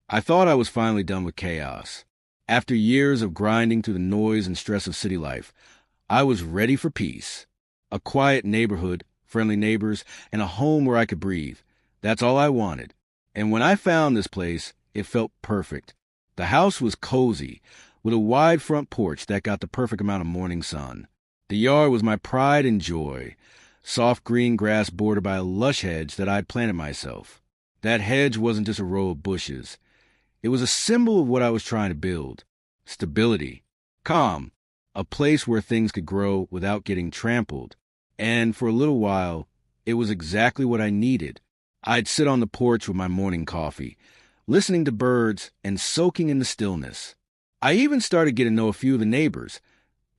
I thought I was finally done with chaos. After years of grinding through the noise and stress of city life, I was ready for peace. A quiet neighborhood, friendly neighbors, and a home where I could breathe. That's all I wanted. And when I found this place, it felt perfect. The house was cozy, with a wide front porch that got the perfect amount of morning sun. The yard was my pride and joy. Soft green grass bordered by a lush hedge that I'd planted myself. That hedge wasn't just a row of bushes. It was a symbol of what I was trying to build. Stability. Calm. A place where things could grow without getting trampled. And for a little while, it was exactly what I needed. I'd sit on the porch with my morning coffee, listening to birds and soaking in the stillness. I even started getting to know a few of the neighbors.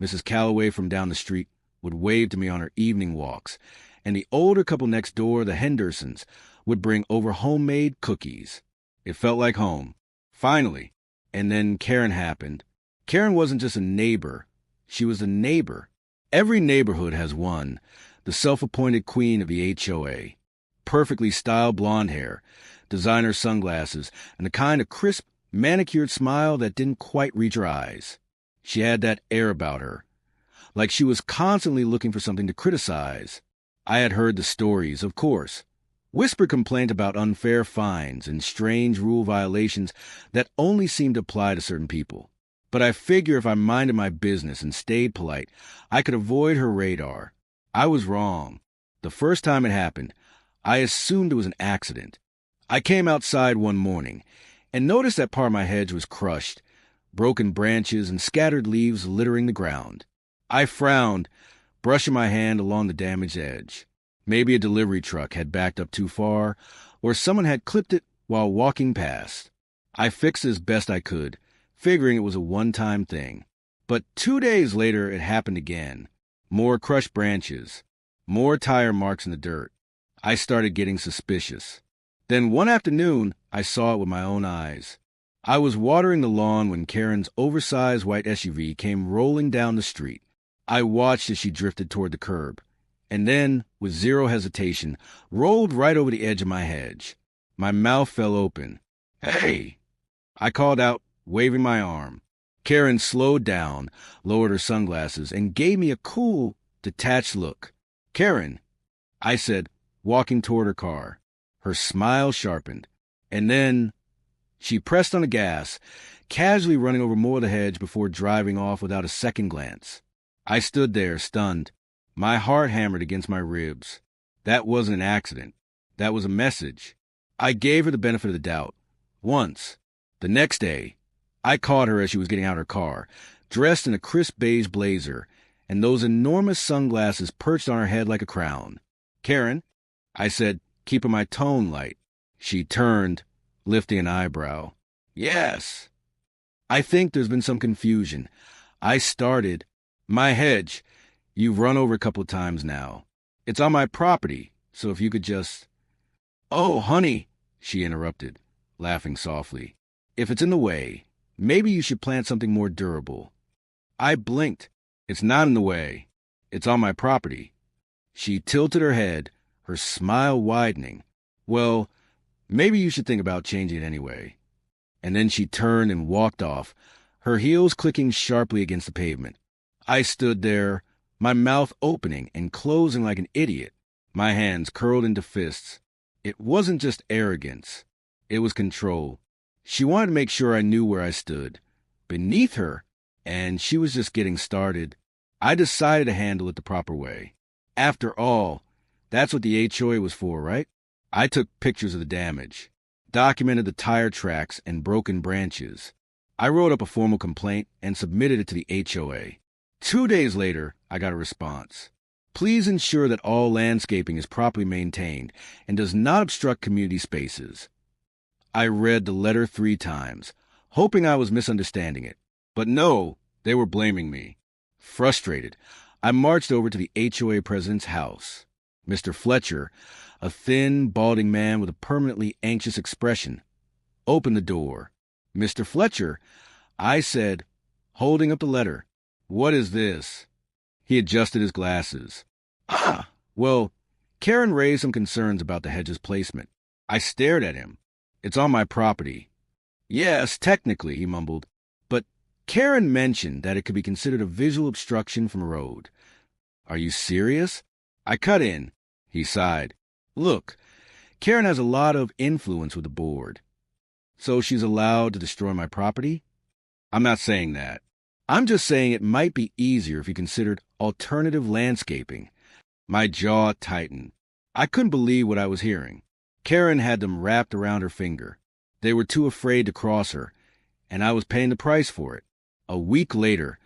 Mrs. Calloway from down the street would wave to me on her evening walks, and the older couple next door, the Hendersons, would bring over homemade cookies. It felt like home. Finally. And then Karen happened. Karen wasn't just a neighbor. She was a neighbor. Every neighborhood has one, the self-appointed queen of the HOA. Perfectly styled blonde hair, designer sunglasses, and the kind of crisp, manicured smile that didn't quite reach her eyes. She had that air about her, like she was constantly looking for something to criticize. I had heard the stories, of course. Whispered complaint about unfair fines and strange rule violations that only seemed to apply to certain people. But I figure if I minded my business and stayed polite, I could avoid her radar. I was wrong. The first time it happened, I assumed it was an accident. I came outside one morning and noticed that part of my hedge was crushed, broken branches and scattered leaves littering the ground. I frowned, brushing my hand along the damaged edge. Maybe a delivery truck had backed up too far, or someone had clipped it while walking past. I fixed it as best I could, figuring it was a one-time thing. But 2 days later, it happened again. More crushed branches, more tire marks in the dirt. I started getting suspicious. Then one afternoon, I saw it with my own eyes. I was watering the lawn when Karen's oversized white SUV came rolling down the street. I watched as she drifted toward the curb, and then, with zero hesitation, rolled right over the edge of my hedge. My mouth fell open. "Hey!" I called out, waving my arm. Karen slowed down, lowered her sunglasses, and gave me a cool, detached look. "Karen," I said, walking toward her car. Her smile sharpened. And then she pressed on the gas, casually running over more of the hedge before driving off without a second glance. I stood there, stunned. My heart hammered against my ribs. That wasn't an accident. That was a message. I gave her the benefit of the doubt. Once. The next day, I caught her as she was getting out of her car, dressed in a crisp beige blazer, and those enormous sunglasses perched on her head like a crown. "Karen," I said, keeping my tone light. She turned, lifting an eyebrow. "Yes." "I think there's been some confusion. I started my hedge. You've run over a couple of times now. It's on my property, so if you could just—" "Oh, honey," she interrupted, laughing softly. "If it's in the way, maybe you should plant something more durable." I blinked. "It's not in the way. It's on my property." She tilted her head, her smile widening. "Well, maybe you should think about changing it anyway." And then she turned and walked off, her heels clicking sharply against the pavement. I stood there, my mouth opening and closing like an idiot, my hands curled into fists. It wasn't just arrogance. It was control. She wanted to make sure I knew where I stood. Beneath her, and she was just getting started. I decided to handle it the proper way. After all, that's what the HOA was for, right? I took pictures of the damage, documented the tire tracks and broken branches. I wrote up a formal complaint and submitted it to the HOA. 2 days later, I got a response. "Please ensure that all landscaping is properly maintained and does not obstruct community spaces." I read the letter 3 times, hoping I was misunderstanding it. But no, they were blaming me. Frustrated, I marched over to the HOA president's house. Mr. Fletcher, a thin, balding man with a permanently anxious expression, opened the door. "Mr. Fletcher," I said, holding up the letter. "What is this?" He adjusted his glasses. "Ah, well, Karen raised some concerns about the hedge's placement." I stared at him. "It's on my property." Yes, technically, he mumbled. But Karen mentioned that it could be considered a visual obstruction from a road. Are you serious? I cut in. He sighed. Look, Karen has a lot of influence with the board. So she's allowed to destroy my property? I'm not saying that. I'm just saying it might be easier if you considered alternative landscaping. My jaw tightened. I couldn't believe what I was hearing. Karen had them wrapped around her finger. They were too afraid to cross her, and I was paying the price for it. A week later,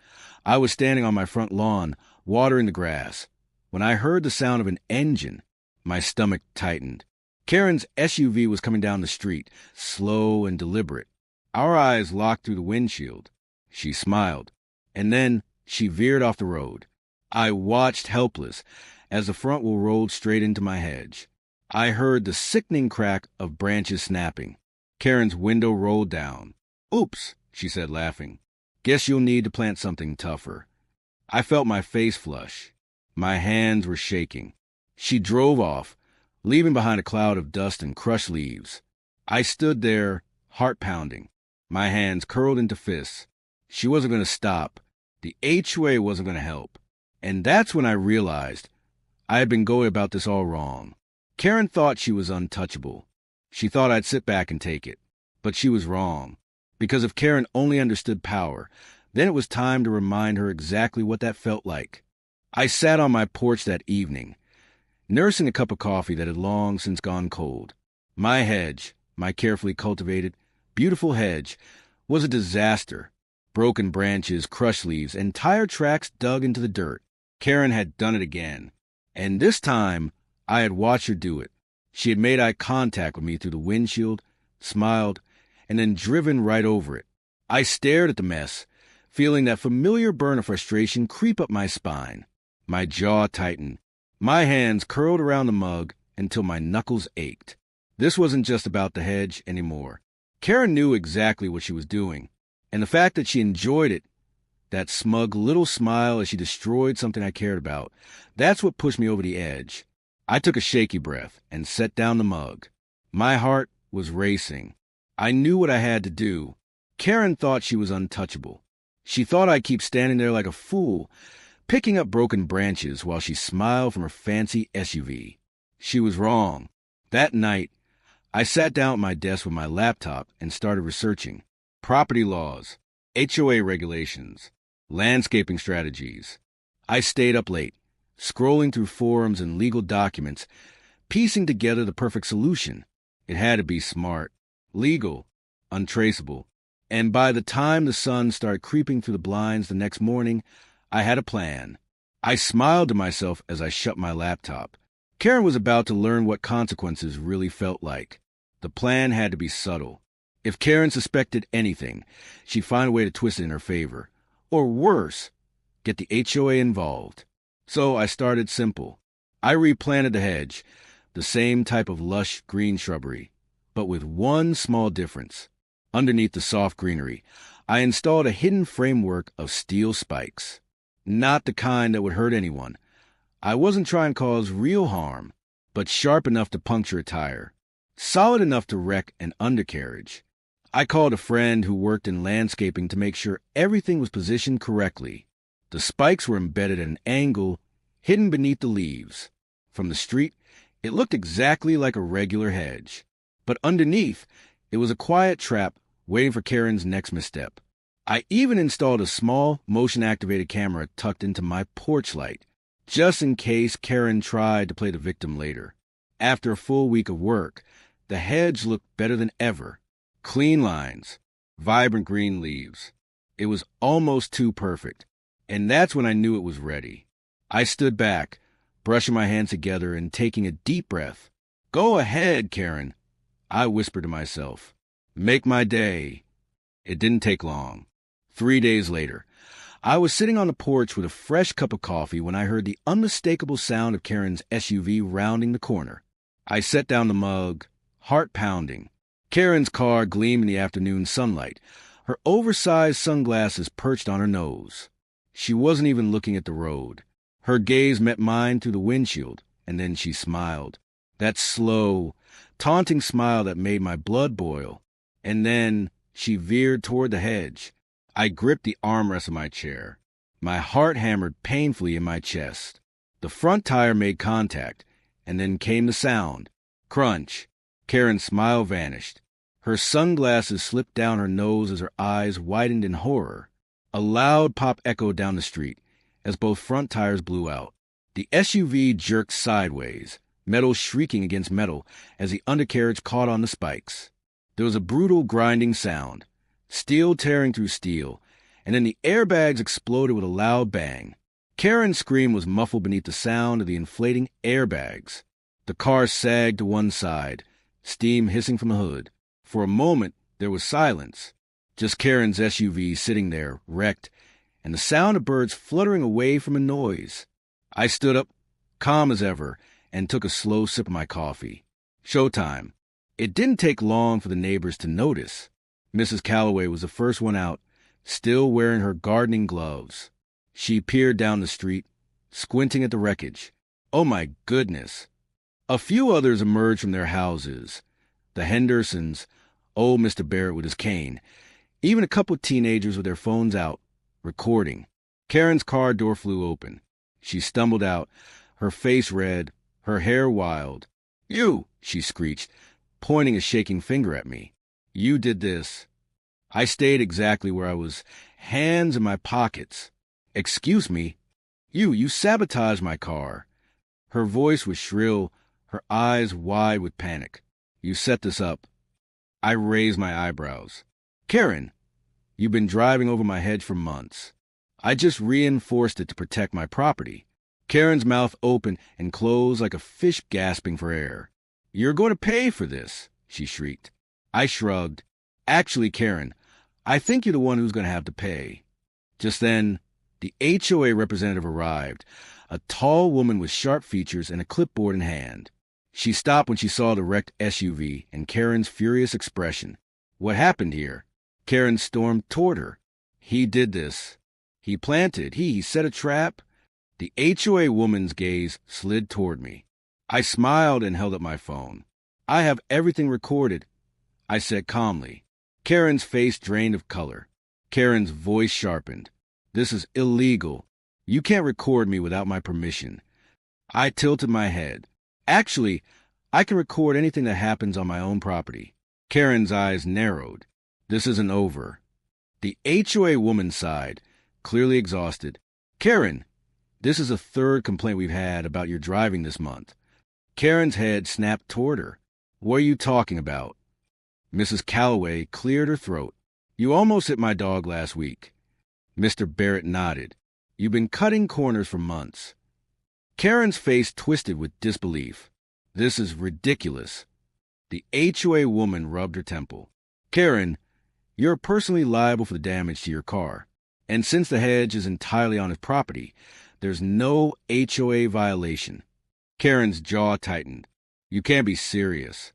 I was standing on my front lawn, watering the grass. When I heard the sound of an engine, my stomach tightened. Karen's SUV was coming down the street, slow and deliberate. Our eyes locked through the windshield. She smiled, and then she veered off the road. I watched helpless as the front wheel rolled straight into my hedge. I heard the sickening crack of branches snapping. Karen's window rolled down. Oops, she said, laughing. Guess you'll need to plant something tougher. I felt my face flush. My hands were shaking. She drove off, leaving behind a cloud of dust and crushed leaves. I stood there, heart pounding, my hands curled into fists. She wasn't going to stop. The HOA wasn't going to help. And that's when I realized I had been going about this all wrong. Karen thought she was untouchable. She thought I'd sit back and take it. But she was wrong. Because if Karen only understood power, then it was time to remind her exactly what that felt like. I sat on my porch that evening, nursing a cup of coffee that had long since gone cold. My hedge, my carefully cultivated, beautiful hedge, was a disaster. Broken branches, crushed leaves, and tire tracks dug into the dirt. Karen had done it again. And this time, I had watched her do it. She had made eye contact with me through the windshield, smiled, and then driven right over it. I stared at the mess, feeling that familiar burn of frustration creep up my spine. My jaw tightened. My hands curled around the mug until my knuckles ached. This wasn't just about the hedge anymore. Karen knew exactly what she was doing, and the fact that she enjoyed it, that smug little smile as she destroyed something I cared about, that's what pushed me over the edge. I took a shaky breath and set down the mug. My heart was racing. I knew what I had to do. Karen thought she was untouchable. She thought I'd keep standing there like a fool, picking up broken branches while she smiled from her fancy SUV. She was wrong. That night, I sat down at my desk with my laptop and started researching property laws, HOA regulations, landscaping strategies. I stayed up late, scrolling through forums and legal documents, piecing together the perfect solution. It had to be smart, legal, untraceable. And by the time the sun started creeping through the blinds the next morning, I had a plan. I smiled to myself as I shut my laptop. Karen was about to learn what consequences really felt like. The plan had to be subtle. If Karen suspected anything, she'd find a way to twist it in her favor. Or worse, get the HOA involved. So I started simple. I replanted the hedge, the same type of lush green shrubbery, but with one small difference. Underneath the soft greenery, I installed a hidden framework of steel spikes. Not the kind that would hurt anyone. I wasn't trying to cause real harm, but sharp enough to puncture a tire, solid enough to wreck an undercarriage. I called a friend who worked in landscaping to make sure everything was positioned correctly. The spikes were embedded at an angle, hidden beneath the leaves. From the street, it looked exactly like a regular hedge. But underneath, it was a quiet trap waiting for Karen's next misstep. I even installed a small, motion-activated camera tucked into my porch light, just in case Karen tried to play the victim later. After a full week of work, the hedge looked better than ever. Clean lines, vibrant green leaves. It was almost too perfect, and that's when I knew it was ready. I stood back, brushing my hands together and taking a deep breath. "Go ahead, Karen," I whispered to myself. "Make my day." It didn't take long. 3 days later, I was sitting on the porch with a fresh cup of coffee when I heard the unmistakable sound of Karen's SUV rounding the corner. I set down the mug, heart pounding. Karen's car gleamed in the afternoon sunlight, her oversized sunglasses perched on her nose. She wasn't even looking at the road. Her gaze met mine through the windshield, and then she smiled. That slow, taunting smile that made my blood boil. And then She veered toward the hedge. I gripped the armrest of my chair. My heart hammered painfully in my chest. The front tire made contact, and then came the sound. Crunch. Karen's smile vanished. Her sunglasses slipped down her nose as her eyes widened in horror. A loud pop echoed down the street as both front tires blew out. The SUV jerked sideways, metal shrieking against metal as the undercarriage caught on the spikes. There was a brutal grinding sound, steel tearing through steel, and then the airbags exploded with a loud bang. Karen's scream was muffled beneath the sound of the inflating airbags. The car sagged to one side, steam hissing from the hood. For a moment, there was silence. Just Karen's SUV sitting there, wrecked, and the sound of birds fluttering away from a noise. I stood up, calm as ever, and took a slow sip of my coffee. Showtime. It didn't take long for the neighbors to notice. Mrs. Calloway was the first one out, still wearing her gardening gloves. She peered down the street, squinting at the wreckage. Oh my goodness. A few others emerged from their houses. The Hendersons, old Mr. Barrett with his cane, even a couple of teenagers with their phones out, recording. Karen's car door flew open. She stumbled out, her face red, her hair wild. "You!" she screeched, pointing a shaking finger at me. "You did this." I stayed exactly where I was, hands in my pockets. "Excuse me." You sabotaged my car." Her voice was shrill, her eyes wide with panic. "You set this up." I raised my eyebrows. "Karen, you've been driving over my hedge for months. I just reinforced it to protect my property." Karen's mouth opened and closed like a fish gasping for air. "You're going to pay for this," she shrieked. I shrugged. "Actually, Karen, I think you're the one who's going to have to pay." Just then, the HOA representative arrived, a tall woman with sharp features and a clipboard in hand. She stopped when she saw the wrecked SUV and Karen's furious expression. "What happened here?" Karen stormed toward her. "He did this. He planted. He set a trap." The HOA woman's gaze slid toward me. I smiled and held up my phone. "I have everything recorded," I said calmly. Karen's face drained of color. Karen's voice sharpened. "This is illegal. You can't record me without my permission." I tilted my head. "Actually, I can record anything that happens on my own property." Karen's eyes narrowed. "This isn't over." The HOA woman sighed, clearly exhausted. "Karen, this is the third complaint we've had about your driving this month." Karen's head snapped toward her. "What are you talking about?" Mrs. Calloway cleared her throat. "You almost hit my dog last week." Mr. Barrett nodded. "You've been cutting corners for months." Karen's face twisted with disbelief. "This is ridiculous." The HOA woman rubbed her temple. "Karen, you're personally liable for the damage to your car. And since the hedge is entirely on his property, there's no HOA violation." Karen's jaw tightened. "You can't be serious."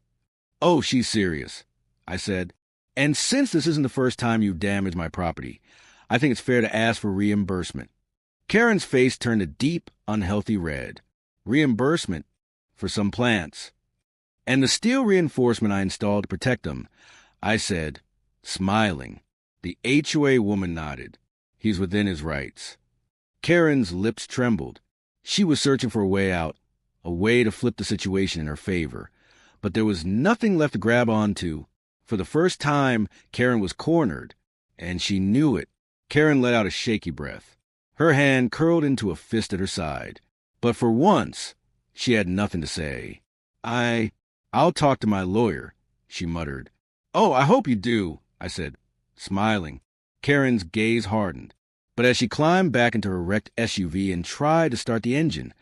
"Oh, she's serious," I said. "And since this isn't the first time you've damaged my property, I think it's fair to ask for reimbursement." Karen's face turned a deep, unhealthy red. "Reimbursement? For some plants?" "And the steel reinforcement I installed to protect them," I said, smiling. The HOA woman nodded. "He's within his rights." Karen's lips trembled. She was searching for a way out, a way to flip the situation in her favor. But there was nothing left to grab onto. For the first time, Karen was cornered, and she knew it. Karen let out a shaky breath. Her hand curled into a fist at her side. But for once, she had nothing to say. I'll talk to my lawyer," she muttered. "Oh, I hope you do," I said, smiling. Karen's gaze hardened. But as she climbed back into her wrecked SUV and tried to start the engine,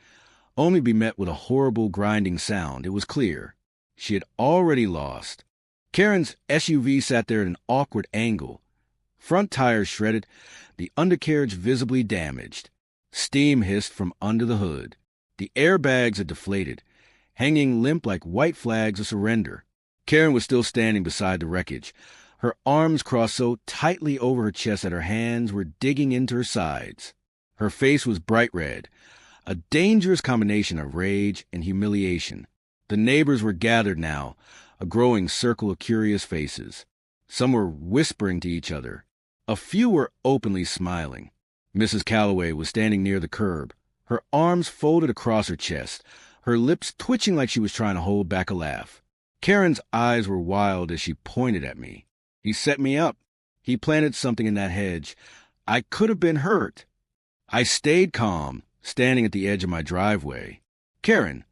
only to be met with a horrible grinding sound, it was clear. She had already lost. Karen's SUV sat there at an awkward angle. Front tires shredded, the undercarriage visibly damaged. Steam hissed from under the hood. The airbags had deflated, hanging limp like white flags of surrender. Karen was still standing beside the wreckage, her arms crossed so tightly over her chest that her hands were digging into her sides. Her face was bright red, a dangerous combination of rage and humiliation. The neighbors were gathered now, a growing circle of curious faces. Some were whispering to each other. A few were openly smiling. Mrs. Calloway was standing near the curb, her arms folded across her chest, her lips twitching like she was trying to hold back a laugh. Karen's eyes were wild as she pointed at me. He set me up. He planted something in that hedge. I could have been hurt. I stayed calm, standing at the edge of my driveway. Karen,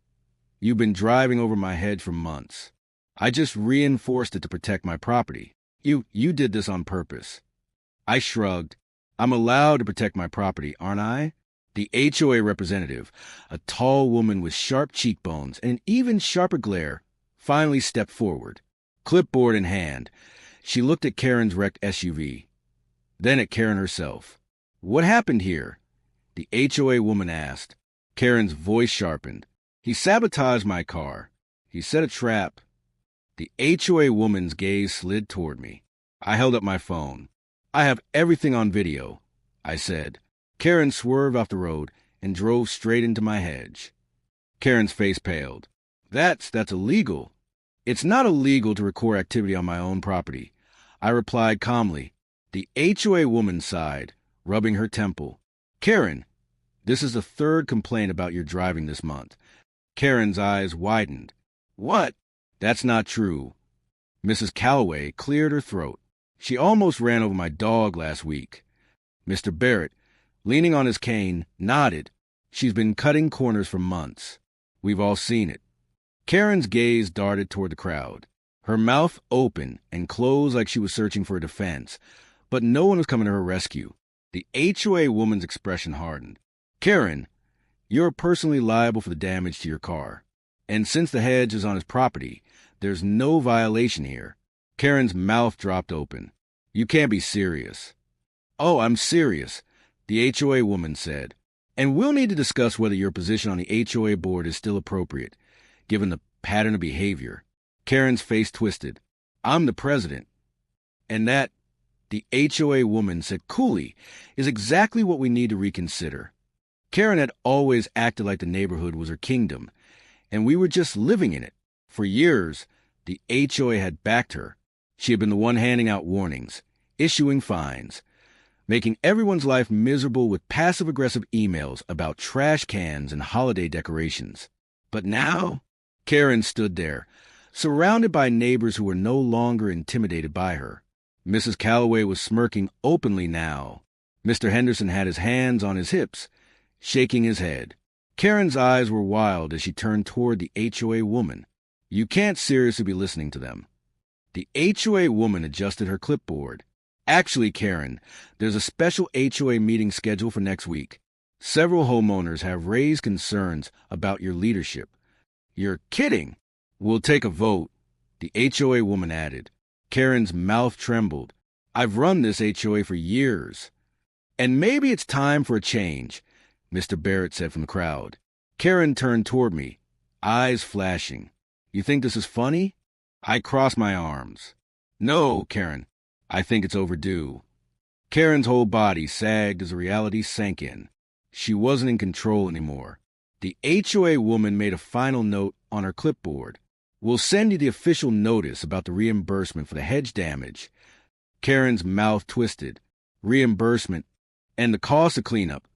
you've been driving over my hedge for months. I just reinforced it to protect my property. You did this on purpose. I shrugged. I'm allowed to protect my property, aren't I? The HOA representative, a tall woman with sharp cheekbones and an even sharper glare, finally stepped forward, clipboard in hand. She looked at Karen's wrecked SUV, then at Karen herself. What happened here? The HOA woman asked. Karen's voice sharpened. He sabotaged my car. He set a trap. The HOA woman's gaze slid toward me. I held up my phone. I have everything on video, I said. Karen swerved off the road and drove straight into my hedge. Karen's face paled. That's illegal. It's not illegal to record activity on my own property, I replied calmly. The HOA woman sighed, rubbing her temple. Karen, this is the third complaint about your driving this month. Karen's eyes widened. What? That's not true. Mrs. Calloway cleared her throat. She almost ran over my dog last week. Mr. Barrett, leaning on his cane, nodded. She's been cutting corners for months. We've all seen it. Karen's gaze darted toward the crowd. Her mouth open and closed like she was searching for a defense, but no one was coming to her rescue. The HOA woman's expression hardened. Karen, you're personally liable for the damage to your car. And since the hedge is on his property, there's no violation here. Karen's mouth dropped open. You can't be serious. Oh, I'm serious, the HOA woman said. And we'll need to discuss whether your position on the HOA board is still appropriate, given the pattern of behavior. Karen's face twisted. I'm the president. And that, the HOA woman said coolly, is exactly what we need to reconsider. Karen had always acted like the neighborhood was her kingdom, and we were just living in it. For years, the HOA had backed her. She had been the one handing out warnings, issuing fines, making everyone's life miserable with passive-aggressive emails about trash cans and holiday decorations. But now, Karen stood there, surrounded by neighbors who were no longer intimidated by her. Mrs. Calloway was smirking openly now. Mr. Henderson had his hands on his hips, shaking his head. Karen's eyes were wild as she turned toward the HOA woman. You can't seriously be listening to them. The HOA woman adjusted her clipboard. Actually, Karen, there's a special HOA meeting scheduled for next week. Several homeowners have raised concerns about your leadership. You're kidding. We'll take a vote, the HOA woman added. Karen's mouth trembled. I've run this HOA for years. And maybe it's time for a change, Mr. Barrett said from the crowd. Karen turned toward me, eyes flashing. You think this is funny? I crossed my arms. No, Karen, I think it's overdue. Karen's whole body sagged as the reality sank in. She wasn't in control anymore. The HOA woman made a final note on her clipboard. We'll send you the official notice about the reimbursement for the hedge damage. Karen's mouth twisted. Reimbursement and the cost of cleanup,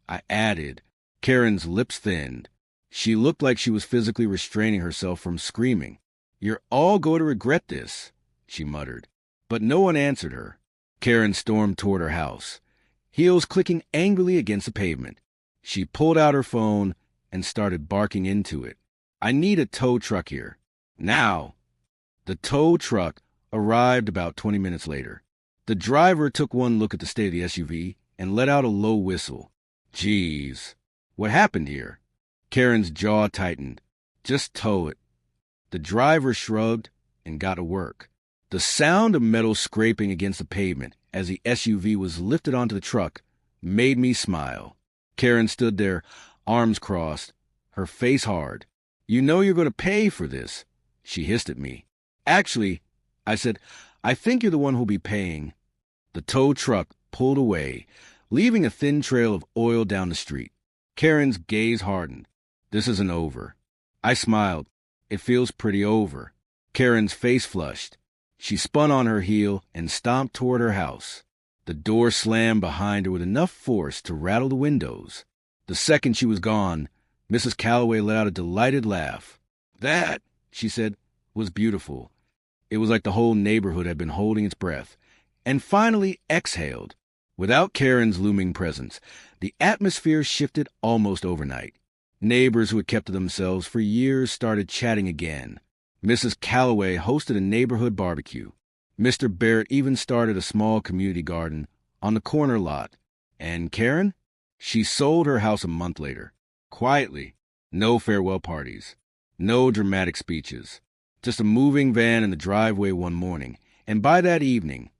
I added. Karen's lips thinned. She looked like she was physically restraining herself from screaming. You're all going to regret this, she muttered. But no one answered her. Karen stormed toward her house, heels clicking angrily against the pavement. She pulled out her phone and started barking into it. I need a tow truck here. Now. The tow truck arrived about 20 minutes later. The driver took one look at the state of the SUV and let out a low whistle. Geez, what happened here? Karen's jaw tightened. Just tow it. The driver shrugged and got to work. The sound of metal scraping against the pavement as the SUV was lifted onto the truck made me smile. Karen stood there, arms crossed, her face hard. You know you're going to pay for this, she hissed at me. Actually, I said, I think you're the one who'll be paying. The tow truck pulled away, leaving a thin trail of oil down the street. Karen's gaze hardened. This isn't over. I smiled. It feels pretty over. Karen's face flushed. She spun on her heel and stomped toward her house. The door slammed behind her with enough force to rattle the windows. The second she was gone, Mrs. Calloway let out a delighted laugh. That, she said, was beautiful. It was like the whole neighborhood had been holding its breath, and finally exhaled. Without Karen's looming presence, the atmosphere shifted almost overnight. Neighbors who had kept to themselves for years started chatting again. Mrs. Calloway hosted a neighborhood barbecue. Mr. Barrett even started a small community garden on the corner lot. And Karen? She sold her house a month later. Quietly. No farewell parties. No dramatic speeches. Just a moving van in the driveway one morning. And by that evening,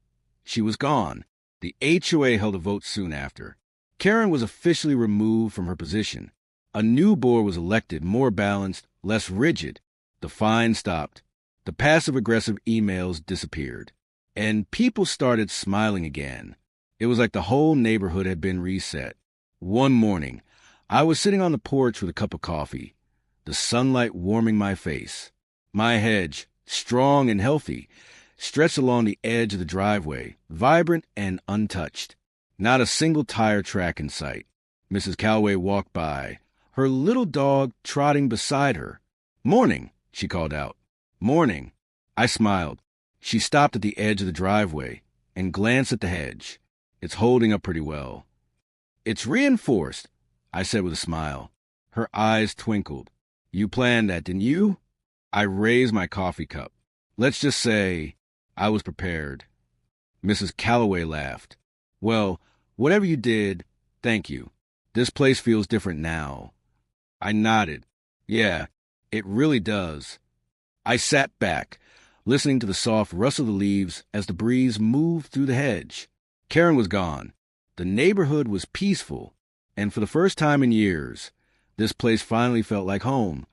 she was gone. The HOA held a vote soon after. Karen was officially removed from her position. A new board was elected, more balanced, less rigid. The fine stopped. The passive-aggressive emails disappeared. And people started smiling again. It was like the whole neighborhood had been reset. One morning, I was sitting on the porch with a cup of coffee, the sunlight warming my face. My hedge, strong and healthy, stretched along the edge of the driveway, vibrant and untouched. Not a single tire track in sight. Mrs. Calloway walked by, her little dog trotting beside her. "Morning," she called out. "Morning." I smiled. She stopped at the edge of the driveway and glanced at the hedge. "It's holding up pretty well." "It's reinforced," I said with a smile. Her eyes twinkled. "You planned that, didn't you?" I raised my coffee cup. Let's just say I was prepared. Mrs. Calloway laughed. "Well, whatever you did, thank you. This place feels different now." I nodded. "Yeah, it really does." I sat back, listening to the soft rustle of the leaves as the breeze moved through the hedge. Karen was gone. The neighborhood was peaceful, and for the first time in years, this place finally felt like home.